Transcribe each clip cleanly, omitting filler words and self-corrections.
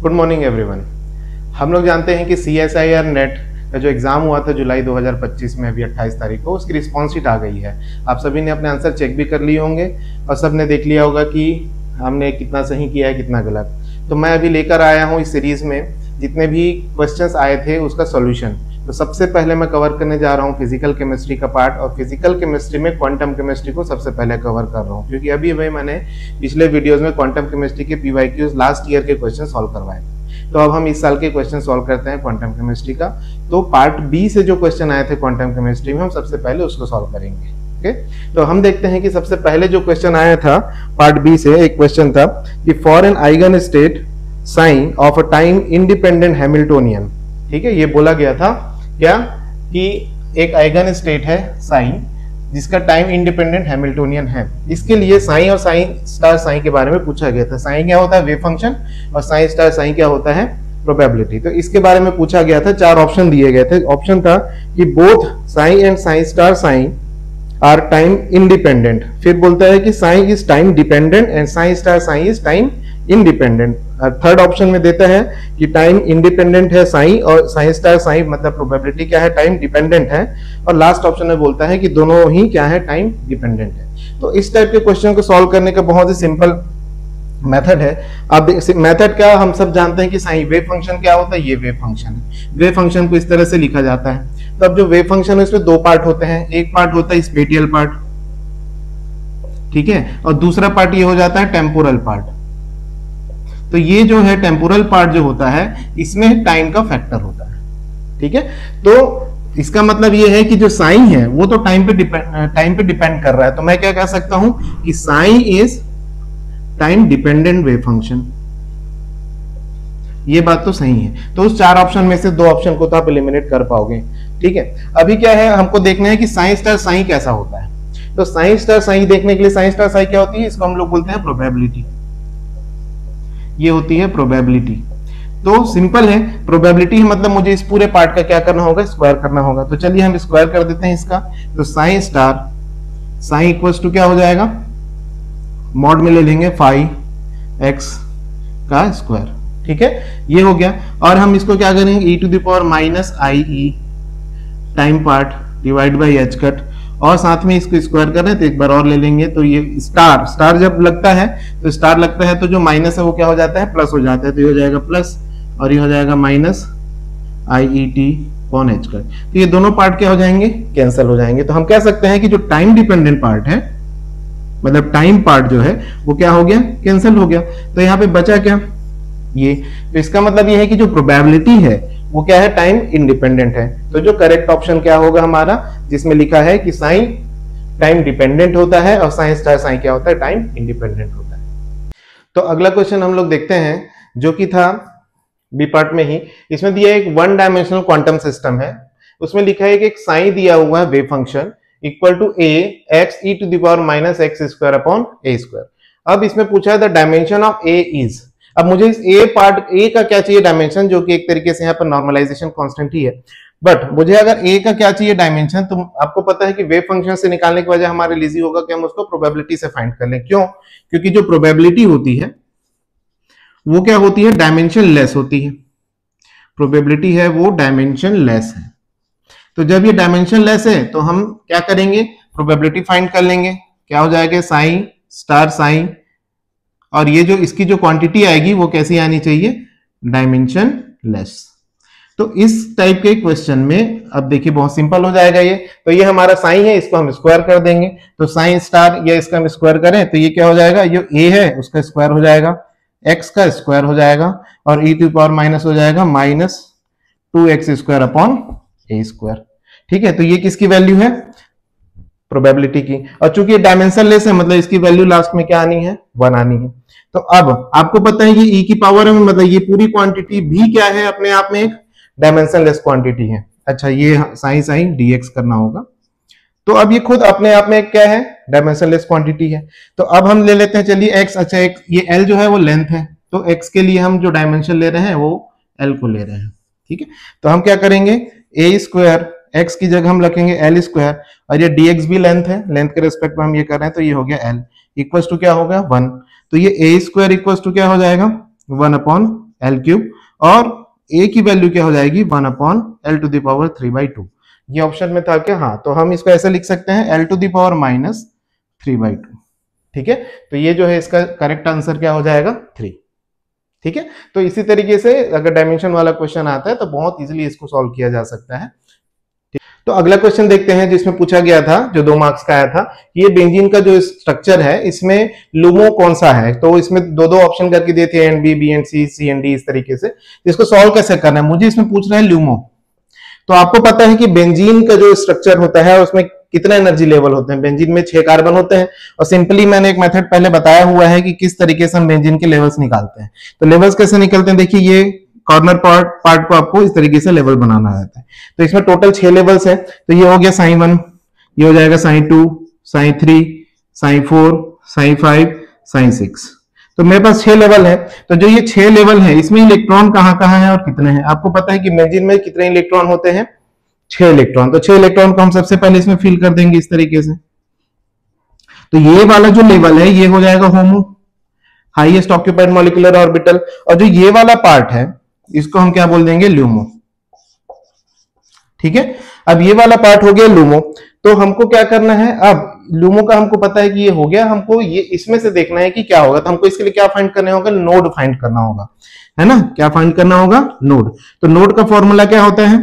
Good morning everyone. हम लोग जानते हैं कि CSIR नेट का जो एग्ज़ाम हुआ था जुलाई 2025 में, अभी 28 तारीख को, उसकी रिस्पॉन्स शीट आ गई है। आप सभी ने अपने आंसर चेक भी कर लिए होंगे और सब ने देख लिया होगा कि हमने कितना सही किया है कितना गलत। तो मैं अभी लेकर आया हूँ इस सीरीज़ में जितने भी क्वेश्चंस आए थे उसका सॉल्यूशन। तो सबसे पहले मैं कवर करने जा रहा हूँ फिजिकल केमिस्ट्री का पार्ट, और फिजिकल केमिस्ट्री में क्वांटम केमिस्ट्री को सबसे पहले कवर कर रहा हूँ, क्योंकि अभी मैंने पिछले वीडियोस में क्वांटम केमिस्ट्री के PYQs लास्ट ईयर के क्वेश्चन सॉल्व करवाए। तो अब हम इस साल के क्वेश्चन सॉल्व करते हैं क्वांटम केमिस्ट्री का। तो पार्ट बी से जो क्वेश्चन आए थे क्वांटम केमिस्ट्री में, हम सबसे पहले उसको सॉल्व करेंगे। ओके, तो हम देखते हैं कि सबसे पहले जो क्वेश्चन आया था पार्ट बी से, एक क्वेश्चन था कि for an eigen state psi of a time independent Hamiltonian. ठीक है, ये बोला गया था क्या कि एक आइगन स्टेट है साइन जिसका टाइम इंडिपेंडेंट हैमिल्टोनियन है। इसके लिए साइन और साइन स्टार साइन के बारे में पूछा गया था। साइन क्या होता है? Wave function. और साइन स्टार साइन क्या होता है? प्रोबेबिलिटी। तो इसके बारे में पूछा गया था, 4 ऑप्शन दिए गए थे। ऑप्शन था कि both psi and psi star psi are time independent. फिर बोलता है कि psi is time dependent and psi star psi is time independent. Third option में देता है कि टाइम इंडिपेंडेंट है साइन और साइन स्टार साइन, मतलब प्रोबेबिलिटी क्या है? टाइम डिपेंडेंट है। और लास्ट ऑप्शन में बोलता है कि दोनों ही क्या है? टाइम डिपेंडेंट है। तो इस टाइप के क्वेश्चन को सॉल्व करने का बहुत ही सिंपल मेथड है। अब मेथड क्या, हम सब जानते हैं कि साइन वेव फंक्शन क्या होता है? ये वेव फंक्शन है। वेव फंक्शन को इस तरह से लिखा जाता है। तो अब जो वेव फंक्शन है उसमें 2 पार्ट होते हैं। एक पार्ट होता है स्पेटियल पार्ट, ठीक है, और दूसरा पार्ट ये हो जाता है टेम्पोरल पार्ट। तो ये जो है टेम्पोरल पार्ट जो होता है इसमें टाइम का फैक्टर होता है। ठीक है, तो इसका मतलब ये है कि जो साइन है वो तो टाइम पे डिपेंड कर रहा है। तो मैं क्या कह सकता हूं कि psi is time dependent wave function. ये बात तो सही है। तो उस 4 ऑप्शन में से 2 ऑप्शन को तो आप एलिमिनेट कर पाओगे। ठीक है, अभी क्या है, हमको देखना है कि साइन स्टार साइन कैसा होता है। तो साइन स्टार साइन देखने के लिए साइन स्टार साइन क्या होती है? इसको हम लोग बोलते हैं प्रोबेबिलिटी। ये होती है प्रोबेबिलिटी। तो सिंपल है, प्रोबेबिलिटी मतलब मुझे इस पूरे पार्ट का क्या करना होगा? स्क्वायर करना होगा। तो चलिए हम स्क्वायर कर देते हैं इसका। तो psi star psi equals to क्या हो जाएगा? मॉड में ले लेंगे फाई x का स्क्वायर। ठीक है, ये हो गया। और हम इसको क्या करेंगे? e⁻−ie time part divide by h cut, और साथ में इसको स्क्वायर कर रहे हैं तो एक बार और ले लेंगे। तो ये स्टार स्टार जब लगता है तो स्टार लगता है तो जो माइनस है वो क्या हो जाता है? प्लस हो जाता है। तो ये हो जाएगा प्लस और ये हो जाएगा -iet/h कट। तो ये दोनों पार्ट क्या हो जाएंगे? कैंसिल हो जाएंगे। तो हम कह सकते हैं कि जो टाइम डिपेंडेंट पार्ट है, मतलब टाइम पार्ट जो है वो क्या हो गया? कैंसिल हो गया। तो यहाँ पे बचा क्या? ये। तो इसका मतलब ये है कि जो प्रोबेबिलिटी है वो क्या है? टाइम इंडिपेंडेंट है। तो जो करेक्ट ऑप्शन क्या होगा हमारा, जिसमें लिखा है कि साइन टाइम डिपेंडेंट होता है और साइन स्टार साइन क्या होता है? टाइम इंडिपेंडेंट होता है। तो अगला क्वेश्चन हम लोग देखते हैं जो कि था बी पार्ट में ही। इसमें दिया एक 1 डायमेंशनल क्वांटम सिस्टम है। उसमें लिखा है कि एक साइन दिया हुआ है wave function equal to a x e⁻⁻x² अब इसमें पूछा है the dimension of a is. अब मुझे इस a पार्ट a का क्या चाहिए? डायमेंशन, जो कि एक तरीके से यहाँ पर नॉर्मलाइजेशन कांस्टेंट ही है। बट मुझे अगर a का क्या चाहिए? डायमेंशन। तो आपको पता है कि वेव फंक्शन से निकालने की वजह हमारे लिए होगा कि हम उसको प्रोबेबिलिटी से फाइंड कर लें। क्यों? क्योंकि जो प्रोबेबिलिटी होती है वो क्या होती है? डायमेंशन लेस होती है। प्रोबेबिलिटी है वो डायमेंशन लेस है। तो जब ये डायमेंशन लेस है तो हम क्या करेंगे? प्रोबेबिलिटी फाइंड कर लेंगे। क्या हो जाएगा? साइन स्टार साइन, और ये जो इसकी जो क्वांटिटी आएगी वो कैसी आनी चाहिए? Dimension less. तो इस टाइप के क्वेश्चन में अब देखिए बहुत सिंपल हो जाएगा ये। तो ये हमारा साइन है, इसको हम स्क्वायर कर देंगे। तो साइन स्टार या इसका हम स्क्वायर करें तो ये क्या हो जाएगा? ये a है उसका स्क्वायर हो जाएगा, x का स्क्वायर हो जाएगा, और e⁻- हो जाएगा -2x² ठीक है, तो ये किसकी वैल्यू है? प्रोबेबिलिटी की। और चूंकि डायमेंशन लेस है मतलब इसकी वैल्यू लास्ट में क्या आनी है? 1 आनी है। तो अब आपको पता है कि e की पावर में मतलब ये पूरी क्वांटिटी भी क्या है? अपने आप में एक डायमेंशन लेस क्वांटिटी है। अच्छा, ये साइन साइन dx करना होगा। तो अब ये खुद अपने आप में क्या है? डायमेंशन लेस क्वांटिटी है। तो अब हम ले लेते हैं, चलिए x। अच्छा, ये l जो है वो लेंथ है, तो x के लिए हम जो डायमेंशन ले रहे हैं वो l को ले रहे हैं। ठीक है, तो हम क्या करेंगे? a² x की जगह हम रखेंगे l², और ये dx भी लेंथ है, लेंथ के रिस्पेक्ट में हम ये कर रहे हैं, तो ये हो गया l इक्वल्स टू क्या होगा? 1। तो ये a² इक्वल्स टू क्या हो जाएगा? 1/2 एल क्यूब, और ए की वैल्यू क्या हो जाएगी 1/L⁻3/2। ये ऑप्शन में था क्या? हाँ, तो हम इसको ऐसे लिख सकते हैं L⁻³ ठीक है। तो ये जो है इसका करेक्ट आंसर क्या हो जाएगा 3। ठीक है, तो इसी तरीके से अगर डायमेंशन वाला क्वेश्चन आता है तो बहुत इजीली इसको सॉल्व किया जा सकता है। तो अगला क्वेश्चन देखते हैं जिसमें पूछा गया था, जो 2 मार्क्स का आया था, ये बेंजीन का जो स्ट्रक्चर है इसमें लुमो कौन सा है। तो इसमें दो ऑप्शन करके दिए थे, A and B, B and C, C and D, इस तरीके से। इसको सॉल्व कैसे करना है, मुझे इसमें पूछ रहा है लुमो। तो आपको पता है कि बेंजीन का जो स्ट्रक्चर होता है उसमें कितने एनर्जी लेवल होते हैं। बेंजीन में 6 कार्बन होते हैं, और सिंपली मैंने एक मेथड पहले बताया हुआ है कि किस तरीके से हम बेंजीन के लेवल्स निकालते हैं। तो लेवल्स कैसे निकलते हैं, देखिए ये कॉर्नर पार्ट को आपको इस तरीके से लेवल बनाना रहता है। तो इसमें टोटल 6 लेवल्स है। तो ये हो गया sin 1, ये हो जाएगा sin 2, sin 3, sin 4, sin 5, sin 6। तो मेरे पास 6 लेवल है। तो जो ये 6 लेवल है इसमें इलेक्ट्रॉन कहां कहां है और कितने हैं। आपको पता है कि बेंजीन में कितने इलेक्ट्रॉन होते हैं, 6 इलेक्ट्रॉन। तो 6 इलेक्ट्रॉन को हम सबसे पहले इसमें फिल कर देंगे इस तरीके से। तो ये वाला जो लेवल है ये हो जाएगा होमो, हाईएस्ट ऑक्यूपाइड मॉलिक्यूलर ऑर्बिटल, और जो ये वाला पार्ट है इसको हम क्या बोल देंगे, ल्यूमो। ठीक है, अब ये वाला पार्ट हो गया लूमो। तो हमको क्या करना है, अब लूमो का हमको पता है कि ये हो गया, हमको ये इसमें से देखना है कि क्या होगा। तो हमको इसके लिए क्या फाइंड करना होगा, नोड फाइंड करना होगा, है ना। क्या फाइंड करना होगा, नोड। तो नोड का फॉर्मूला क्या होता है,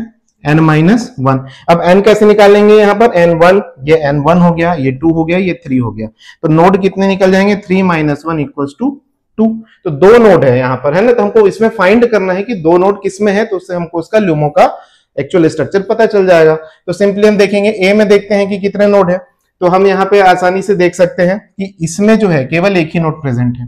n-1। अब n कैसे निकालेंगे, यहाँ पर n1, ये n1 हो गया, ये 2 हो गया, ये 3 हो गया। तो नोड कितने निकल जाएंगे, 3 - 1 = 2। तो 2 नोड है यहाँ पर, है ना। तो हमको इसमें फाइंड करना है कि 2 नोड किसमें है, तो उससे हमको उसका लूमो का एक्चुअल स्ट्रक्चर पता चल जाएगा। तो सिंपली हम देखेंगे, ए में देखते हैं कि कितने नोड है। तो हम यहाँ पे आसानी से देख सकते हैं कि इसमें जो है केवल एक ही नोड प्रेजेंट है।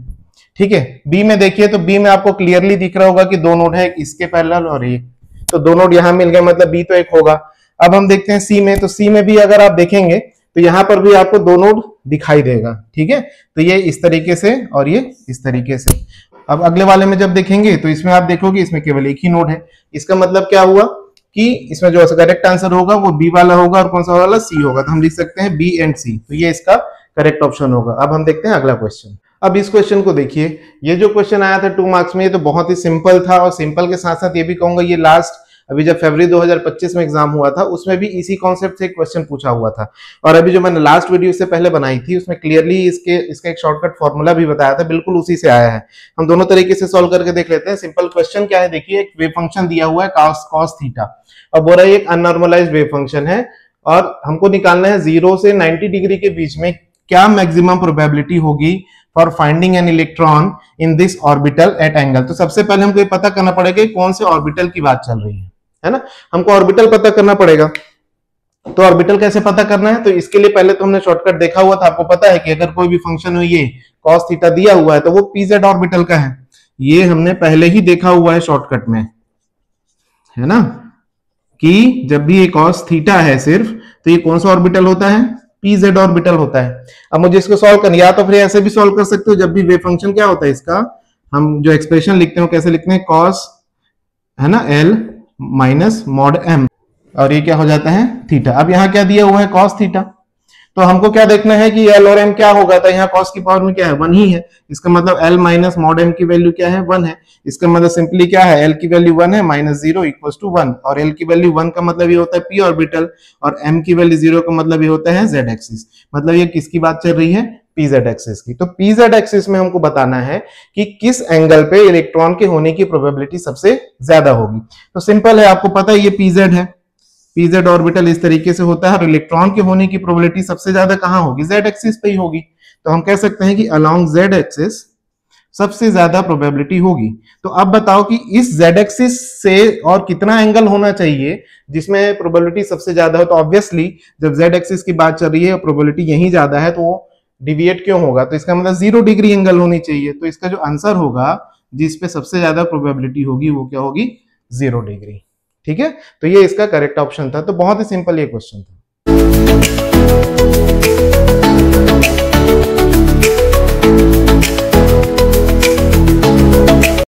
ठीक है, बी में देखिए, तो बी में आपको क्लियरली दिख रहा होगा कि 2 नोड है, इसके पैरेलल और एक। तो 2 नोड यहाँ मिल गए, मतलब बी तो एक होगा। अब हम देखते हैं सी में, तो सी में भी अगर आप देखेंगे तो यहाँ पर भी आपको 2 नोड दिखाई देगा। ठीक है, तो ये इस तरीके से और ये इस तरीके से। अब अगले वाले में जब देखेंगे तो इसमें आप देखोगे इसमें केवल एक ही नोड है। इसका मतलब क्या हुआ कि इसमें जो करेक्ट आंसर होगा वो बी वाला होगा, और कौन सा वाला, सी होगा। तो हम लिख सकते हैं बी एंड सी। तो ये इसका करेक्ट ऑप्शन होगा। अब हम देखते हैं अगला क्वेश्चन। अब इस क्वेश्चन को देखिए, ये जो क्वेश्चन आया था 2 मार्क्स में, ये तो बहुत ही सिंपल था, और सिंपल के साथ साथ ये भी कहूंगा ये लास्ट अभी जब फरवरी 2025 में एग्जाम हुआ था उसमें भी इसी कॉन्सेप्ट से एक क्वेश्चन पूछा हुआ था। और अभी जो मैंने लास्ट वीडियो से पहले बनाई थी उसमें क्लियरली इसका एक शॉर्टकट फॉर्मूला भी बताया था, बिल्कुल उसी से आया है। हम दोनों तरीके से सॉल्व करके देख लेते हैं। सिंपल क्वेश्चन क्या है, देखिए एक वेव फंक्शन दिया हुआ है cos थीटा, और बोल रहा है एक अननॉर्मलाइज्ड वेव फंक्शन है, और हमको निकालना है 0 से 90 डिग्री के बीच में क्या मैक्सिमम प्रोबेबिलिटी होगी for finding an electron in this orbital at angle. तो सबसे पहले हमको ये पता करना पड़ेगा कौन से ऑर्बिटल की बात चल रही है ना। हमको ऑर्बिटल पता करना पड़ेगा। तो ऑर्बिटल कैसे पता करना है, तो इसके लिए पहले तो हमने शॉर्टकट देखा हुआ था। आपको पता है कि अगर कोई भी फंक्शन हो, ये cos थीटा दिया हुआ है, तो वो pz ऑर्बिटल का है। ये हमने पहले ही देखा हुआ है शॉर्टकट में, है ना, कि जब भी ये cos थीटा है सिर्फ, तो ये कौन सा ऑर्बिटल होता है, pz ऑर्बिटल होता है। अब मुझे इसको सॉल्व करना, या तो फिर ऐसे भी सॉल्व कर सकते हो, जब भी वेव फंक्शन क्या होता है इसका, हम जो एक्सप्रेशन लिखते हैं कैसे लिखते हैं, cos, है ना, l माइनस मॉड m, और ये क्या हो जाता है, थीटा। अब यहाँ क्या दिया हुआ है, cos थीटा। तो हमको क्या देखना है कि l और m क्या होगा, तो यहाँ cos की पावर में क्या है, 1 ही है। इसका मतलब l माइनस मॉड m की वैल्यू क्या है, 1 है। इसका मतलब सिंपली क्या है, l की वैल्यू 1 है, -0 = 1, और l की वैल्यू 1 का मतलब ये होता है p ऑर्बिटल, और m की वैल्यू 0 का मतलब ये होता है z एक्सिस। मतलब ये किसकी बात चल रही है, pz एक्सिस की। तो pz एक्सिस में हमको बताना है कि किस एंगल पे इलेक्ट्रॉन के होने की प्रोबेबिलिटी सबसे ज्यादा होगी। तो सिंपल है, आपको पता है ये pz है, pz ऑर्बिटल इस तरीके से होता है, और इलेक्ट्रॉन के होने की प्रोबेबिलिटी सबसे ज्यादा कहां होगी, z एक्सिस पे ही होगी। तो हम कह सकते हैं कि अलोंग z एक्सिस सबसे ज्यादा प्रोबेबिलिटी होगी। तो अब बताओ कि इस z एक्सिस से और कितना एंगल होना चाहिए जिसमें प्रोबेबिलिटी सबसे ज्यादा हो। तो ऑब्वियसली जब z एक्सिस की बात चल रही है और प्रोबेबिलिटी यही ज्यादा है, तो वो डिविएट क्यों होगा, तो इसका मतलब 0 डिग्री एंगल होनी चाहिए। तो इसका जो आंसर होगा जिसपे सबसे ज्यादा प्रोबेबिलिटी होगी वो क्या होगी, 0 डिग्री। ठीक है, तो ये इसका करेक्ट ऑप्शन था। तो बहुत ही सिंपल ये क्वेश्चन था।